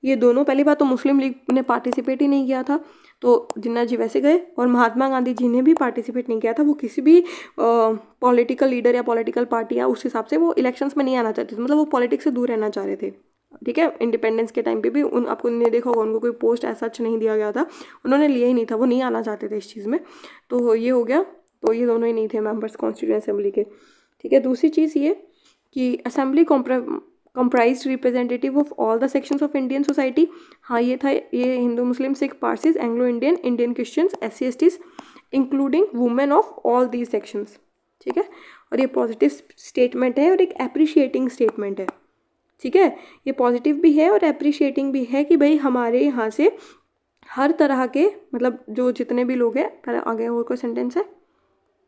ये दोनों, पहली बात तो मुस्लिम लीग ने पार्टिसिपेट ही नहीं किया था, तो जिन्ना जी वैसे गए, और महात्मा गांधी जी ने भी पार्टिसिपेट नहीं किया था। वो किसी भी पॉलिटिकल लीडर या पॉलिटिकल पार्टी या उस हिसाब से वो इलेक्शंस में नहीं आना चाहते थे, मतलब वो पॉलिटिक्स से दूर रहना चाह रहे थे। ठीक है, इंडिपेंडेंस के टाइम पे भी आपको ने देखा होगा, उनको कोई पोस्ट ऐसा नहीं दिया गया था, उन्होंने लिया ही नहीं था, वो नहीं आना चाहते थे इस चीज़ में। तो ये हो गया, तो ये दोनों ही नहीं थे मेंबर्स कॉन्स्टिट्यूएंट असेंबली के। ठीक है, दूसरी चीज़ ये कि assembly comprised representative of all the sections of Indian society. हाँ, ये था, ये Hindu, Muslim, Sikh, Parsis, Anglo Indian, Indian Christians, SC STs including women of all these sections. ठीक है, और ये पॉजिटिव स्टेटमेंट है और एक अप्रिशिएटिंग स्टेटमेंट है। ठीक है, ये पॉजिटिव भी है और अप्रिशिएटिंग भी है कि भाई हमारे यहाँ से हर तरह के, मतलब जो जितने भी लोग हैं। पहले आगे और कोई सेंटेंस है?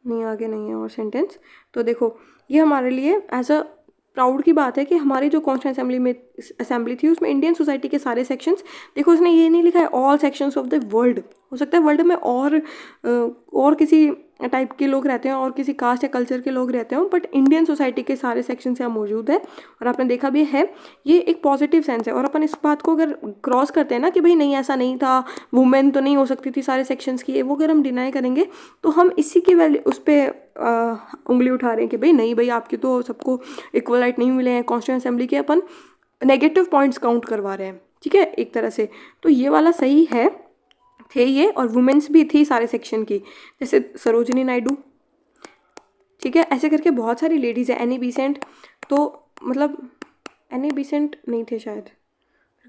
नहीं, आगे नहीं है और सेंटेंस। तो देखो, ये हमारे लिए एज अ प्राउड की बात है कि हमारी जो कॉन्स्टिट्यूएंट असेंबली थी उसमें इंडियन सोसाइटी के सारे सेक्शंस, देखो उसने ये नहीं लिखा है all sections of the world, हो सकता है वर्ल्ड में और किसी टाइप के लोग रहते हैं और किसी कास्ट या कल्चर के लोग रहते हैं, बट इंडियन सोसाइटी के सारे सेक्शन यहाँ मौजूद है और आपने देखा भी है। ये एक पॉजिटिव सेंस है। और अपन इस बात को अगर क्रॉस करते हैं ना कि भाई नहीं ऐसा नहीं था, वुमेन तो नहीं हो सकती थी सारे सेक्शंस की, वो अगर हम डिनाई करेंगे तो हम इसी की वैल्यू उस पर उंगली उठा रहे हैं कि भाई नहीं भाई आपकी तो सबको इक्वल राइट नहीं मिले हैं। कॉन्स्टिट्यूएंट असेंबली के अपन नेगेटिव पॉइंट्स काउंट करवा रहे हैं, ठीक है, एक तरह से। तो ये वाला सही है, थे ये। और वुमेन्स भी थी सारे सेक्शन की, जैसे सरोजिनी नायडू, ठीक है, ऐसे करके बहुत सारी लेडीज़ है। एनी बेसेंट, तो मतलब एनी बेसेंट नहीं थे शायद,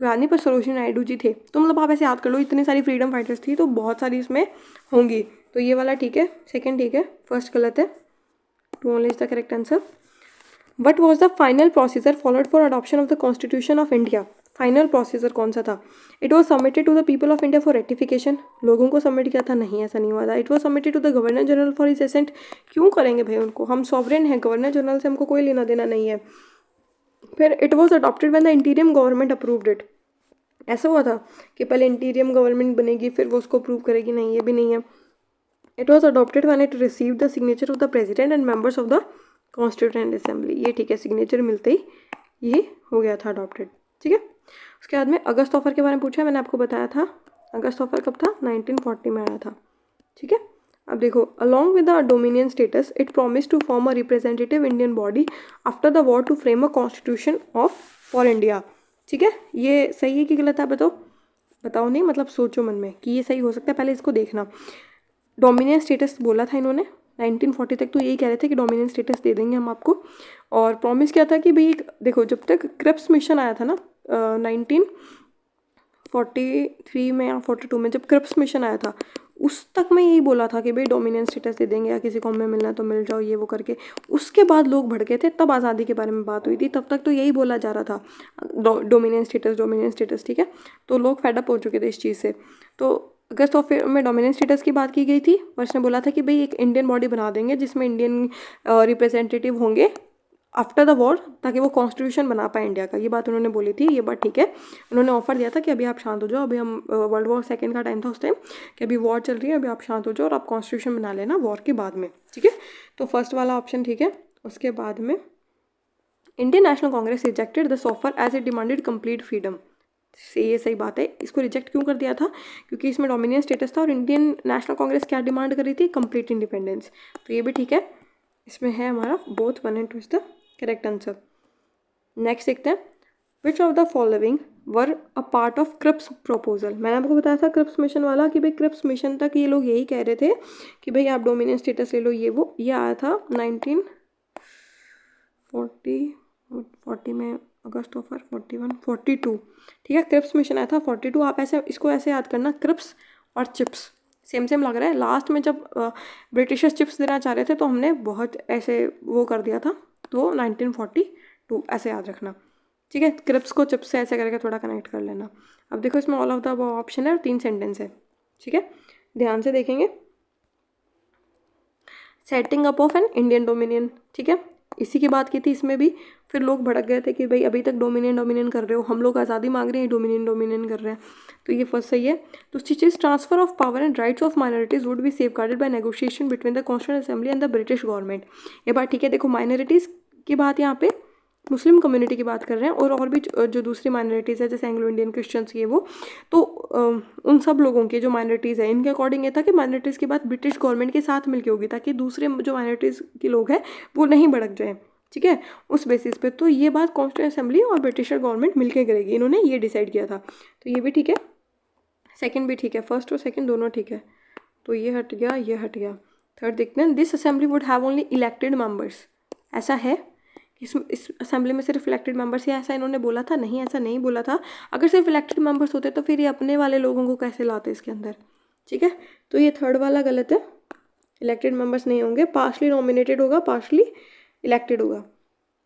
याद नहीं, पर सरोजिनी नायडू जी थे। तो मतलब आप ऐसे याद कर लो, इतनी सारी फ्रीडम फाइटर्स थी तो बहुत सारी इसमें होंगी। तो ये वाला ठीक है, सेकेंड ठीक है, फर्स्ट गलत है। Two only is the correct answer. What was the final procedure followed for adoption of the constitution of India? Final procedure कौन सा था? It was submitted to the people of India for ratification. लोगों को submit किया था? नहीं, ऐसा नहीं हुआ था। It was submitted to the governor general for his assent. क्यों करेंगे भाई उनको, हम सॉवरेन हैं, गवर्नर जनरल से हमको कोई लेना देना नहीं है। फिर it was adopted when the इंटीरियम government approved it. ऐसा हुआ था कि पहले इंटीरियम गवर्नमेंट बनेगी फिर वो उसको अप्रूव करेगी? नहीं, ये भी नहीं है। It was adopted when it receive the signature of the president and members of the constituent assembly. ये ठीक है, सिग्नेचर मिलते ही ये हो गया था अडॉप्टेड, ठीक है। उसके बाद में अगस्त ऑफर के बारे में पूछा, मैंने आपको बताया था अगस्त ऑफर कब था, 1940 में आया था, ठीक है। अब देखो, along with the dominion status it promise to form a representative Indian body after the war to frame a constitution of for India, ठीक है। ये सही है कि गलत है? बताओ नहीं, मतलब सोचो मन में कि ये सही हो सकता है, पहले इसको देखना। डोमिनियन स्टेटस बोला था इन्होंने 1940 तक, तो यही कह रहे थे कि डोमिनियन स्टेटस दे देंगे हम आपको। और प्रॉमिस किया था कि भाई देखो, जब तक क्रिप्स मिशन आया था ना 1943 में या 42 में, जब क्रिप्स मिशन आया था उस तक में यही बोला था कि भाई डोमिनियन स्टेटस दे देंगे, या किसी को हमें मिलना तो मिल जाओ, ये वो करके। उसके बाद लोग भड़के थे, तब आज़ादी के बारे में बात हुई थी। तब तक तो यही बोला जा रहा था डोमिनियन स्टेटस, ठीक है। तो लोग फेडअप हो चुके थे इस चीज़ से। तो अगस्त ऑफर में डोमिनेंट स्टेटस की बात की गई थी और इसने बोला था कि भाई एक इंडियन बॉडी बना देंगे जिसमें इंडियन रिप्रेजेंटेटिव होंगे आफ्टर द वॉर, ताकि वो कॉन्स्टिट्यूशन बना पाए इंडिया का। ये बात उन्होंने बोली थी, ये बात ठीक है। उन्होंने ऑफर दिया था कि अभी आप शांत हो जाओ, अभी हम वर्ल्ड वॉर सेकेंड का टाइम था उस टाइम, कि अभी वॉर चल रही है, अभी आप शांत हो जाओ और आप कॉन्स्टिट्यूशन बना लेना वॉर के बाद में, ठीक है। तो फर्स्ट वाला ऑप्शन ठीक है। उसके बाद में Indian National Congress rejected the offer as it demanded complete freedom. से ये सही बात है। इसको रिजेक्ट क्यों कर दिया था? क्योंकि इसमें डोमिनियन स्टेटस था और इंडियन नेशनल कांग्रेस क्या डिमांड कर रही थी? Complete independence. तो ये भी ठीक है, इसमें है हमारा both 1 and 2 is the correct answer. Next देखते हैं, which of the following were a part of Cripps proposal. मैंने आपको बताया था क्रिप्स मिशन वाला कि भाई क्रिप्स मिशन तक ये लोग यही कह रहे थे कि भाई आप डोमिनियन स्टेटस ले लो, ये वो। ये आया था 1940 में, अगस्त ऑफर 41 42, ठीक है। क्रिप्स मिशन आया था 42। आप ऐसे इसको ऐसे याद करना, क्रिप्स और चिप्स सेम सेम लग रहा है। लास्ट में जब ब्रिटिशर्स चिप्स देना चाह रहे थे तो हमने बहुत ऐसे वो कर दिया था, तो 1942 ऐसे याद रखना, ठीक है। क्रिप्स को चिप्स से ऐसे करके थोड़ा कनेक्ट कर लेना। अब देखो, इसमें ऑल ऑफ द ऑप्शन है और 3 सेंटेंस है, ठीक है। ध्यान से देखेंगे। Setting up of an Indian dominion, ठीक है, इसी की बात की थी इसमें भी। फिर लोग भड़क गए थे कि भाई अभी तक डोमिनियन कर रहे हो, हम लोग आज़ादी मांग रहे हैं, डोमिनियन कर रहे हैं। तो ये फर्स्ट सही है। तो चीज़ transfer of power and rights of minorities would be safeguarded by negotiation between the constituent assembly and the British government. ये बात ठीक है। देखो, माइनॉरिटीज़ की बात यहाँ पे मुस्लिम कम्युनिटी की बात कर रहे हैं और भी जो दूसरी माइनॉरिटीज़ है, जैसे एंग्लो इंडियन क्रिश्चियंस ये वो, तो उन सब लोगों के जो माइनॉरिटीज़ है, इनके अकॉर्डिंग ये था कि माइनॉरिटीज़ की बात ब्रिटिश गवर्नमेंट के साथ मिलकर होगी, ताकि दूसरे जो माइनॉरिटीज़ के लोग हैं वो नहीं भड़क जाए, ठीक है, उस बेसिस पे। तो ये बात कॉन्स्टिट्यूएंट असेंबली और ब्रिटिशर गवर्नमेंट मिलकर करेगी, इन्होंने ये डिसाइड किया था। तो ये भी ठीक है, सेकंड भी ठीक है, फर्स्ट और सेकंड दोनों ठीक है। तो ये हट गया, ये हट गया। थर्ड देखते हैं, this assembly would have only elected members. ऐसा है, इस असेंबली में सिर्फ इलेक्टेड मेंबर्स ही, ऐसा इन्होंने बोला था? नहीं, ऐसा नहीं बोला था। अगर सिर्फ इलेक्टेड मेंबर्स होते तो फिर ये अपने वाले लोगों को कैसे लाते इसके अंदर, ठीक है। तो ये थर्ड वाला गलत है, इलेक्टेड मेंबर्स नहीं होंगे, पार्शली नॉमिनेटेड होगा, पार्शली इलेक्टेड होगा।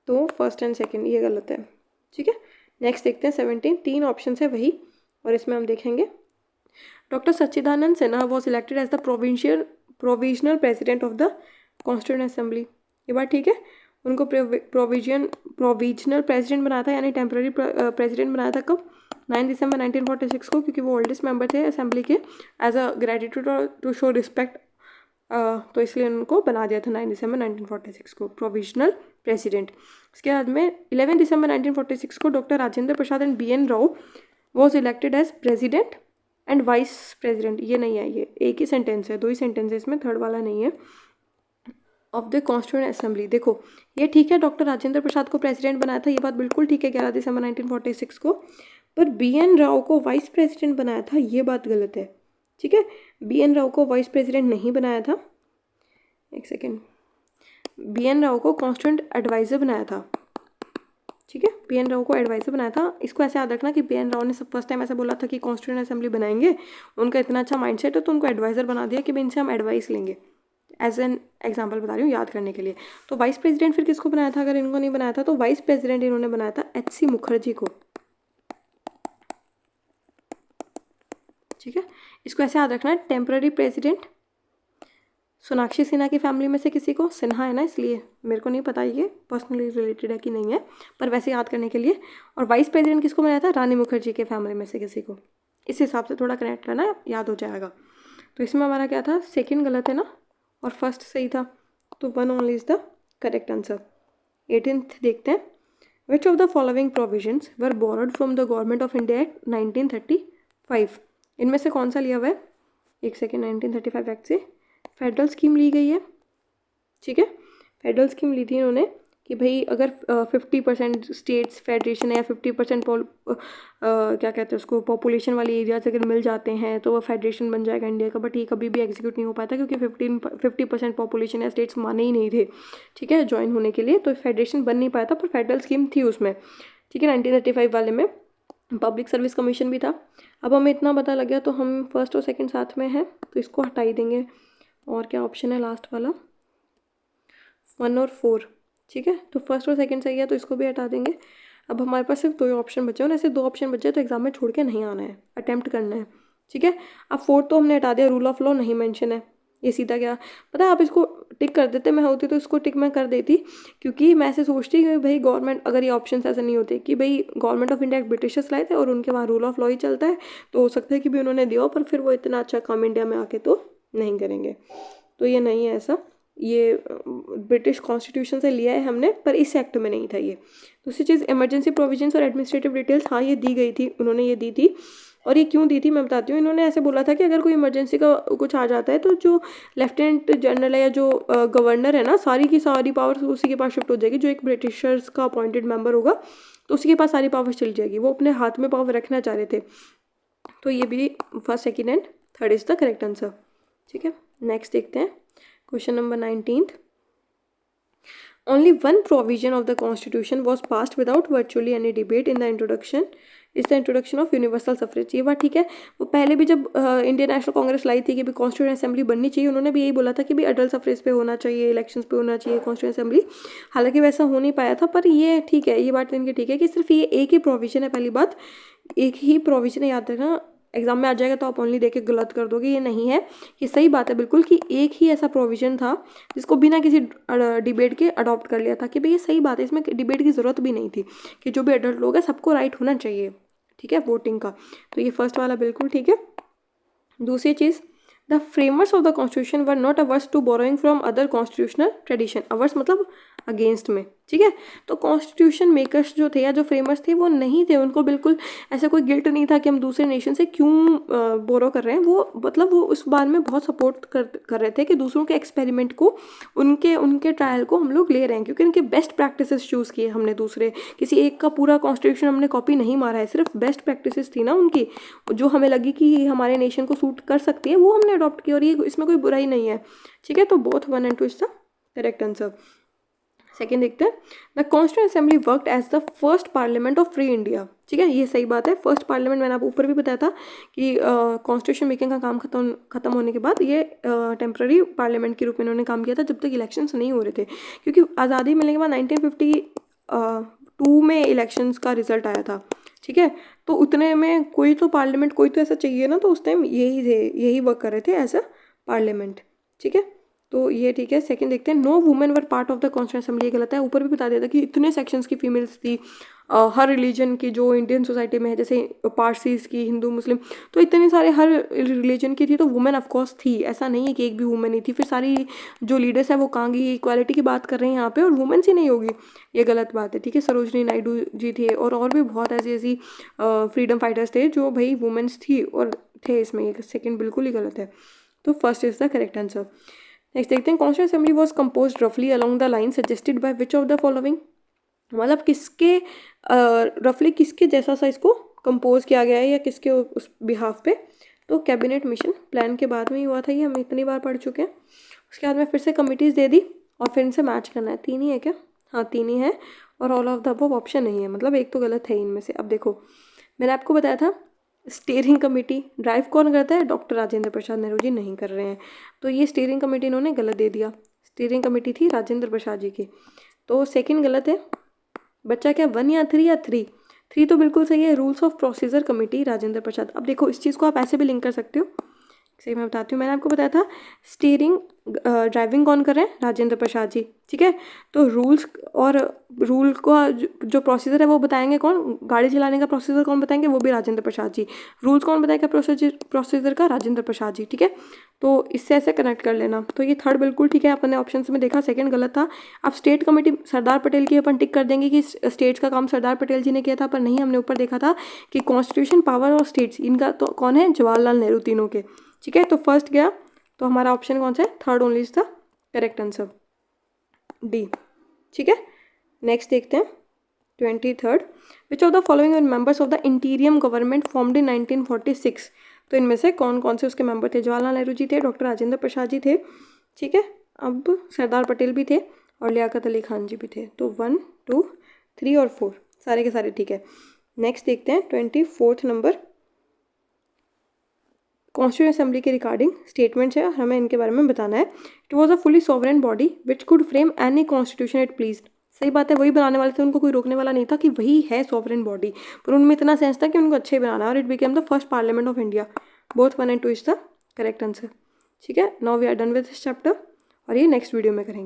तो फर्स्ट एंड सेकंड ये गलत है, ठीक है। नेक्स्ट देखते हैं 17, 3 ऑप्शन है वही, और इसमें हम देखेंगे doctor Sachchidanand Sinha was elected as the provisional president of the constituent assembly. ये बात ठीक है। उनको प्रोविजनल प्रेसिडेंट बनाया था, यानी टेम्पररी प्रेसिडेंट बनाया था कब? 9 दिसंबर 1946 को, क्योंकि वो ओल्डेस्ट मेंबर थे असेंबली के। As a gratitude to show respect तो इसलिए उनको बना दिया था 9 दिसंबर 1946 को प्रोविजनल प्रेसिडेंट। इसके बाद में 11 दिसंबर 1946 को doctor Rajendra Prasad and BN Rao was elected as president and vice president. ये नहीं है, ये एक ही सेंटेंस है, 2 ही सेंटेंस है इसमें, थर्ड वाला नहीं है। ऑफ द कॉन्स्टिट्यूएंट असेंबली, देखो ये ठीक है, डॉक्टर राजेंद्र प्रसाद को प्रेसिडेंट बनाया था, ये बात बिल्कुल ठीक है 11 दिसंबर 1946 को, पर BN राव को वाइस प्रेसिडेंट बनाया था, ये बात गलत है। ठीक है, BN राव को वाइस प्रेसिडेंट नहीं बनाया था, एक सेकेंड, BN राव को कॉन्स्टिट्यूएंट एडवाइज़र बनाया था। ठीक है, BN राव को एडवाइज़र बनाया था। इसको ऐसे याद रखना कि BN राव ने सब फर्स्ट टाइम ऐसा बोला था कि कॉन्स्टिट्यूएंट असेंबली बनाएंगे, उनका इतना अच्छा माइंडसेट है तो उनको एडवाइज़र बना दिया कि भाई इनसे हम एडवाइस लेंगे। एज एन एग्जाम्पल बता रही हूँ याद करने के लिए। तो वाइस प्रेसिडेंट फिर किसको बनाया था, अगर इनको नहीं बनाया था तो वाइस प्रेसिडेंट इन्होंने बनाया था HC मुखर्जी को। ठीक है, इसको ऐसे याद रखना है। टेम्पररी प्रेसिडेंट सोनाक्षी सिन्हा की फैमिली में से किसी को, सिन्हा है ना इसलिए, मेरे को नहीं पता ये पर्सनली रिलेटेड है कि नहीं है, पर वैसे याद करने के लिए। और वाइस प्रेसिडेंट किसको बनाया था, रानी मुखर्जी के फैमिली में से किसी को। इस हिसाब से थोड़ा कनेक्ट रहना, याद हो जाएगा। तो इसमें हमारा क्या था, सेकेंड गलत है ना और फर्स्ट सही था, तो 1 only is the correct answer. 18th देखते हैं। Which of the following provisions were borrowed from the government of India act 1935। इनमें से कौन सा लिया हुआ है, एक सेकेंड, 1935 एक्ट से फेडरल स्कीम ली गई है। ठीक है, फेडरल स्कीम ली थी इन्होंने कि भाई अगर 50% स्टेट्स फेडरेशन है या 50% क्या कहते हैं उसको, पॉपुलेशन वाली एरियाज अगर मिल जाते हैं तो वो फेडरेशन बन जाएगा इंडिया का। बट ये कभी भी एग्जीक्यूट नहीं हो पाता क्योंकि 50% पॉपुलेशन या स्टेट्स माने ही नहीं थे, ठीक है, ज्वाइन होने के लिए, तो फेडरेशन बन नहीं पाया था, पर फेडरल स्कीम थी उसमें। ठीक है, 1935 वाले में पब्लिक सर्विस कमीशन भी था। अब हमें इतना पता लग गया तो हम फर्स्ट और सेकेंड साथ में हैं तो इसको हटा ही देंगे। और क्या ऑप्शन है लास्ट वाला, 1 और 4। ठीक है, तो फर्स्ट और सेकंड सही है तो इसको भी हटा देंगे। अब हमारे पास सिर्फ 2 ऑप्शन बचे, और ऐसे 2 ऑप्शन बचे तो एग्जाम में छोड़ के नहीं आना है, अटेम्प्ट करना है। ठीक है, अब 4 तो हमने हटा दिया, रूल ऑफ लॉ नहीं मेंशन है, ये सीधा क्या पता है, आप इसको टिक कर देते, मैं होती तो इसको टिक मैं कर देती, क्योंकि मैं ऐसे सोचती कि भाई गवर्नमेंट, अगर ये ऑप्शन ऐसे नहीं होते कि भाई गवर्नमेंट ऑफ इंडिया एक ब्रिटिशर्स लाए थे और उनके वहाँ रूल ऑफ लॉ ही चलता है, तो हो सकता है कि भी उन्होंने दिया हो, पर फिर वो इतना अच्छा काम इंडिया में आके तो नहीं करेंगे। तो ये नहीं है ऐसा, ये ब्रिटिश कॉन्स्टिट्यूशन से लिया है हमने, पर इस एक्ट में नहीं था ये। दूसरी चीज़, इमरजेंसी प्रोविजंस और एडमिनिस्ट्रेटिव डिटेल्स, हाँ ये दी गई थी, उन्होंने ये दी थी। और ये क्यों दी थी मैं बताती हूँ। इन्होंने ऐसे बोला था कि अगर कोई इमरजेंसी का कुछ आ जाता है तो जो लेफ्टिनेंट जनरल है या जो गवर्नर है ना, सारी की सारी पावर्स उसी के पास शिफ्ट हो जाएगी। जो एक ब्रिटिशर्स का अपॉइंटेड मेंबर होगा तो उसी के पास सारी पावर्स चली जाएगी, वो अपने हाथ में पावर रखना चाह रहे थे। तो ये भी first, second and third is the correct answer. ठीक है, नेक्स्ट देखते हैं question number 19th। Only one provision of the Constitution was passed without virtually any debate in the introduction is the introduction of universal suffrage। ये बात ठीक है, वो पहले भी जब इंडियन नेशनल कांग्रेस लाई थी कि भी कॉन्स्टिट्यूएंट असेंबली बननी चाहिए, उन्होंने भी यही बोला था कि भी अडल्ट सफरेज पे होना चाहिए, इलेक्शंस पे होना चाहिए कॉन्स्टिट्यूएंट असेंबली। हालांकि वैसा हो नहीं पाया था, पर ये ठीक है, ये बात इनकी ठीक है कि सिर्फ ये एक ही प्रोविजन है। पहली बात, एक ही प्रोविजन है, याद रखना, एग्जाम में आ जाएगा तो आप ओनली देख के गलत कर दोगे, ये नहीं है, ये सही बात है बिल्कुल कि एक ही ऐसा प्रोविजन था जिसको बिना किसी डिबेट के अडॉप्ट कर लिया था कि भाई ये सही बात है, इसमें डिबेट की ज़रूरत भी नहीं थी कि जो भी एडल्ट लोग हैं सबको राइट होना चाहिए, ठीक है, वोटिंग का। तो ये फर्स्ट वाला बिल्कुल ठीक है। दूसरी चीज़, the framers of the constitution were not averse to borrowing from other constitutional tradition. Averse मतलब अगेंस्ट में, ठीक है। तो कॉन्स्टिट्यूशन मेकर्स जो थे या जो फ्रेमर्स थे वो नहीं थे, उनको बिल्कुल ऐसा कोई गिल्ट नहीं था कि हम दूसरे नेशन से क्यों बोरो कर रहे हैं। वो मतलब वो उस बारे में बहुत सपोर्ट कर रहे थे कि दूसरों के एक्सपेरिमेंट को, उनके ट्रायल को हम लोग ले रहे हैं, क्योंकि उनके बेस्ट प्रैक्टिसेस चूज़ किए हमने। दूसरे किसी एक का पूरा कॉन्स्टिट्यूशन हमने कॉपी नहीं मारा है, सिर्फ बेस्ट प्रैक्टिसेस थी ना उनकी, जो हमें लगी कि हमारे नेशन को सूट कर सकती है, वो हमने अडॉप्ट की, और ये इसमें कोई बुराई नहीं है, ठीक है। तो both 1 and 2 is the correct answer. Second देखते हैं, the constituent assembly worked as the first parliament of free India, ठीक है, ये सही बात है। फर्स्ट पार्लियामेंट मैंने आपको ऊपर भी बताया था कि कॉन्स्टिट्यूशन मेकिंग का काम खत्म होने के बाद ये टेम्प्रेरी पार्लियामेंट के रूप में इन्होंने काम किया था, जब तक इलेक्शंस नहीं हो रहे थे, क्योंकि आज़ादी मिलने के बाद 1952 में इलेक्शंस का रिजल्ट आया था, ठीक है। तो उतने में कोई तो पार्लियामेंट, कोई तो ऐसा चाहिए ना, तो उस टाइम यही वर्क कर रहे थे एज अ पार्लियामेंट, ठीक है। तो ये ठीक है। सेकंड देखते हैं, no women were part of the constituent assembly, ये गलत है। ऊपर भी बता दिया था कि इतने सेक्शंस की फीमेल्स थी, हर रिलीजन की जो इंडियन सोसाइटी में है, जैसे पारसीज की, हिंदू, मुस्लिम, तो इतनी सारे हर रिलीजन की थी, तो वुमेन ऑफकोर्स थी, ऐसा नहीं है कि एक भी वुमेन नहीं थी। फिर सारी जो लीडर्स हैं वो कहाँ गई, इक्वालिटी की बात कर रहे हैं यहाँ पे और वुमेन्स ही नहीं होगी, ये गलत बात है, ठीक है। सरोजनी नायडू जी थे और भी बहुत ऐसी ऐसी फ्रीडम फाइटर्स थे जो भाई वुमेन्स थी और थे इसमें, ये सेकेंड बिल्कुल ही गलत है। तो first is the correct answer. Next देखते हैं, कॉन्स्टिट्यूंट असेंबली वॉज कंपोज रफली along the line suggested by which of the following, मतलब किसके रफली किसके जैसा सा इसको कंपोज किया गया है या किसके उस बिहाफ पे। तो कैबिनेट मिशन प्लान के बाद में ही हुआ था, ये हम इतनी बार पढ़ चुके हैं। उसके बाद में फिर से कमिटीज़ दे दी और फिर इनसे मैच करना है। 3 ही है क्या? हाँ 3 ही है और all of the above option नहीं है, मतलब एक तो गलत है इनमें से। अब देखो मैंने आपको बताया था स्टीयरिंग कमेटी ड्राइव कौन करता है, डॉक्टर राजेंद्र प्रसाद नेहरू जी नहीं कर रहे हैं, तो ये स्टीयरिंग कमेटी इन्होंने गलत दे दिया। स्टीयरिंग कमेटी थी राजेंद्र प्रसाद जी की, तो सेकंड गलत है। बच्चा क्या 1 या 3 या 3? 3 तो बिल्कुल सही है, rules of procedure committee Rajendra Prasad. अब देखो इस चीज़ को आप ऐसे भी लिंक कर सकते हो, सही मैं बताती हूँ। मैंने आपको बताया था स्टीयरिंग ड्राइविंग कौन कर रहे हैं, राजेंद्र प्रसाद जी, ठीक है। तो रूल्स और रूल को जो प्रोसीजर है वो बताएंगे कौन, गाड़ी चलाने का प्रोसीजर कौन बताएंगे, वो भी राजेंद्र प्रसाद जी। रूल्स कौन बताएगा प्रोसीजर का, राजेंद्र प्रसाद जी, ठीक है। तो इससे ऐसे कनेक्ट कर लेना। तो ये थर्ड बिल्कुल ठीक है, अपने ऑप्शन में देखा, सेकंड गलत था। अब स्टेट कमेटी सरदार पटेल की अपन टिक कर देंगे कि स्टेट्स का काम सरदार पटेल जी ने किया था, पर नहीं, हमने ऊपर देखा था कि कॉन्स्टिट्यूशन पावर और स्टेट्स इनका तो कौन है, जवाहरलाल नेहरू, तीनों के, ठीक है। तो फर्स्ट गया, तो हमारा ऑप्शन कौन सा है, third only is the correct answer, D, ठीक है। नेक्स्ट देखते हैं 23rd, which of the following members of the इंटीरियम government formed in 1946। तो इनमें से कौन कौन से उसके मेंबर थे, जवाहरलाल नेहरू जी थे, डॉक्टर राजेंद्र प्रसाद जी थे, ठीक है। अब सरदार पटेल भी थे और लियाकत अली खान जी भी थे। तो 1, 2, 3 और 4 सारे के सारे ठीक है। नेक्स्ट देखते हैं 24th नंबर, कॉन्स्टिट्यूंट असेंबली के रिगार्डिंग स्टेटमेंट्स है, हमें इनके बारे में बताना है। It was a fully sovereign body which could frame any constitution it please. सही बात है, वही बनाने वाले थे, उनको कोई रोकने वाला नहीं था कि वही है सॉवरेन बॉडी, पर उनमें इतना सेंस था कि उनको अच्छे ही बनाना है। और it became the first parliament of India. Both 1 and 2 is the correct answer, ठीक है। Now we are done with this chapter और ये नेक्स्ट वीडियो में करेंगे।